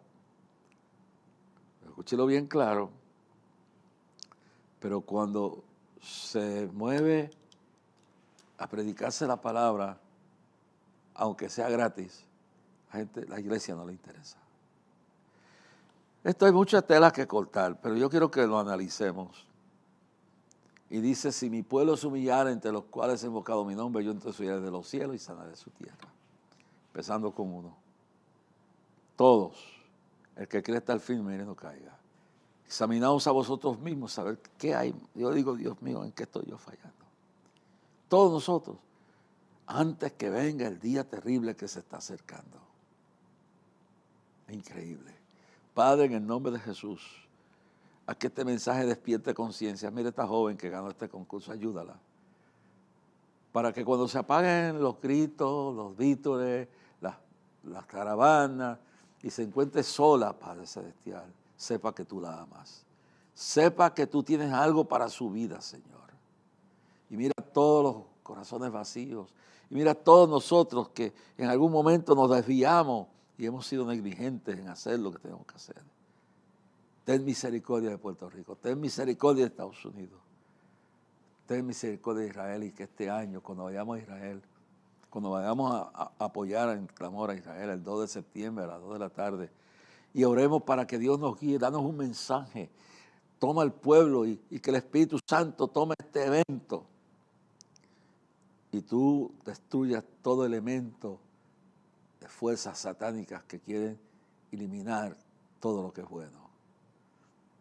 Escúchelo bien claro. Pero cuando se mueve a predicarse la palabra, aunque sea gratis, la iglesia no le interesa. Esto hay muchas telas que cortar, pero yo quiero que lo analicemos. Y dice, si mi pueblo se humillara entre los cuales he invocado mi nombre, yo entonces subiré de los cielos y sanaré su tierra. Empezando con uno. Todos, el que cree estar firme, mire, no caiga. Examinaos a vosotros mismos, saber qué hay. Yo digo, Dios mío, ¿en qué estoy yo fallando? Todos nosotros, antes que venga el día terrible que se está acercando. Es increíble. Padre, en el nombre de Jesús, a que este mensaje despierte conciencia. Mire esta joven que ganó este concurso, ayúdala. Para que cuando se apaguen los gritos, los vítores, las caravanas, y se encuentre sola, Padre Celestial, sepa que tú la amas. Sepa que tú tienes algo para su vida, Señor. Y mira todos los corazones vacíos. Y mira todos nosotros que en algún momento nos desviamos y hemos sido negligentes en hacer lo que tenemos que hacer. Ten misericordia de Puerto Rico. Ten misericordia de Estados Unidos. Ten misericordia de Israel, y que este año, cuando vayamos a Israel, cuando vayamos a apoyar en clamor a Israel el 2 de septiembre a las 2 de la tarde, y oremos para que Dios nos guíe, danos un mensaje. Toma el pueblo y que el Espíritu Santo tome este evento. Y tú destruyas todo elemento de fuerzas satánicas que quieren eliminar todo lo que es bueno.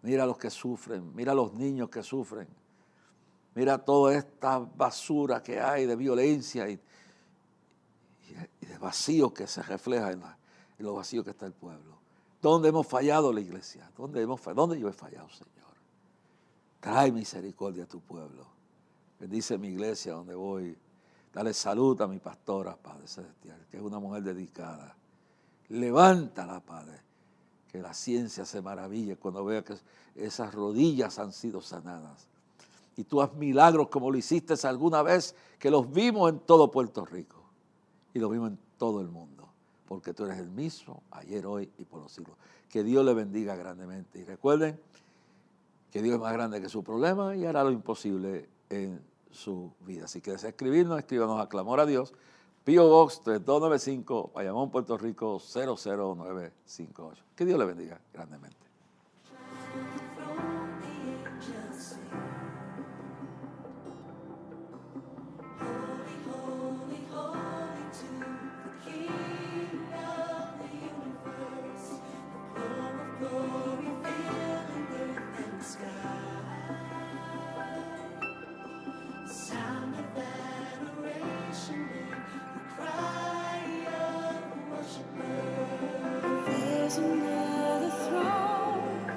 Mira a los que sufren, mira a los niños que sufren, mira toda esta basura que hay de violencia y de vacío que se refleja en lo vacío que está el pueblo. ¿Dónde hemos fallado la iglesia? ¿Dónde yo he fallado, Señor? Trae misericordia a tu pueblo. Bendice mi iglesia donde voy. Dale salud a mi pastora, Padre Celestial, que es una mujer dedicada. Levántala, Padre, que la ciencia se maraville cuando vea que esas rodillas han sido sanadas. Y tú haz milagros como lo hiciste alguna vez, que los vimos en todo Puerto Rico y los vimos en todo el mundo, porque tú eres el mismo ayer, hoy y por los siglos. Que Dios le bendiga grandemente. Y recuerden que Dios es más grande que su problema y hará lo imposible en su vida. Si quieres escribirnos, escríbanos a Clamor a Dios, P.O. Box 3295, Bayamón, Puerto Rico 00958. Que Dios le bendiga grandemente. Sound of adoration. under the throne.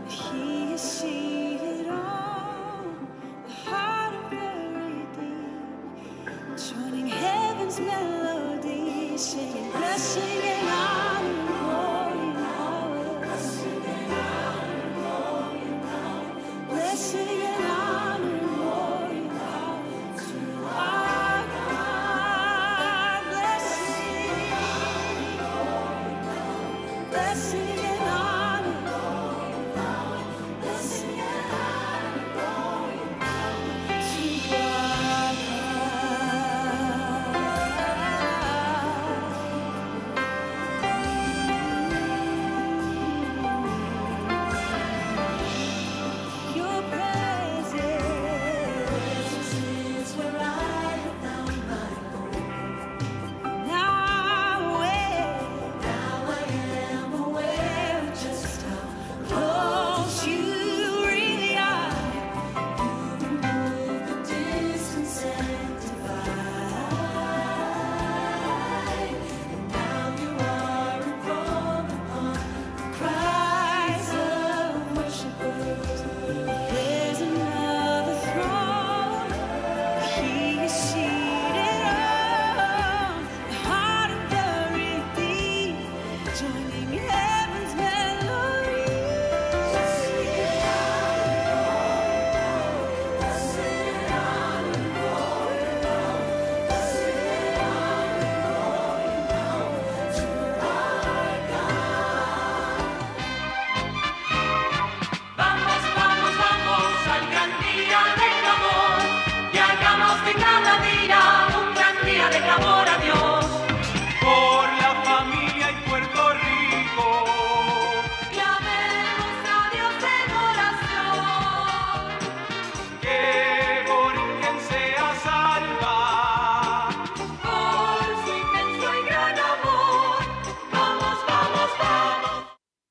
He is seated on the heart of the redeemed, joining heaven's melody, singing blessing and honor and glory and power. Blessing and honor and glory and power. Blessing and honor and glory and power to our God. Blessing.